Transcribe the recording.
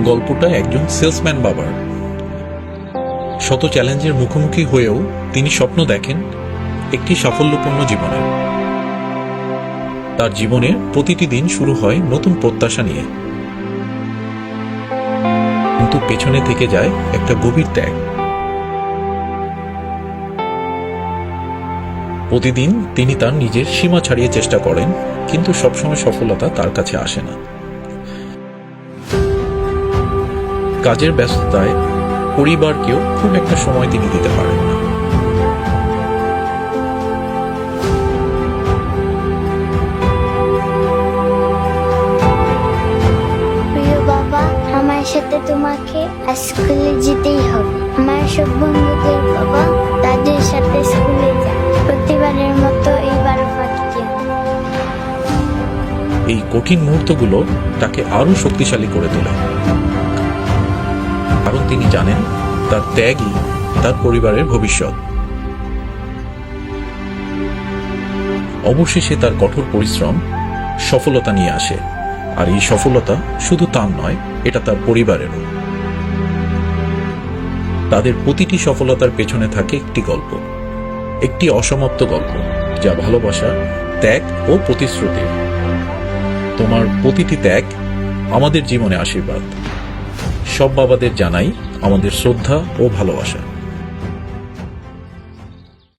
গল্পটা একজন সেলসম্যান বাবার। শত চ্যালেঞ্জের মুখোমুখি হয়েও তিনি স্বপ্ন দেখেন একটি সাফল্যপূর্ণ জীবনের। তার জীবনের প্রতিটি দিন শুরু হয় নতুন প্রত্যাশা নিয়ে, কিন্তু পেছনে থেকে যায় একটা গভীর ত্যাগ। প্রতিদিন তিনি তার নিজের সীমা ছাড়িয়ে চেষ্টা করেন, কিন্তু সবসময় সফলতা তার কাছে আসে না। কাজের ব্যস্ততায় পরিবারকেও খুব একটা সময় তিনি দিতে পারেন না। প্রিয় বাবা, আমার সাথে তোমাকে স্কুলে যেতেই হবে। আমার সব বন্ধুদের বাবা তাদের সাথে স্কুলে যায়, প্রতিবারের মতো এইবারও ফাঁকি দিও না। এই কঠিন মুহূর্তগুলো তাকে আরো শক্তিশালী করে তোলে, কারণ তিনি জানেন তার ত্যাগই তার পরিবারের ভবিষ্যৎ। অবশেষে তার কঠোর পরিশ্রম সফলতা নিয়ে আসে, আর এই সফলতা শুধু তার নয়, এটা তার পরিবারেরও। তাদের প্রতিটি সফলতার পেছনে থাকে একটি গল্প, একটি অসমাপ্ত গল্প, যা ভালোবাসা, ত্যাগ ও প্রতিশ্রুতির। তোমার প্রতিটি ত্যাগ আমাদের জীবনে আশীর্বাদ। সব বাবাদের জানাই আমাদের শ্রদ্ধা ও ভালোবাসা।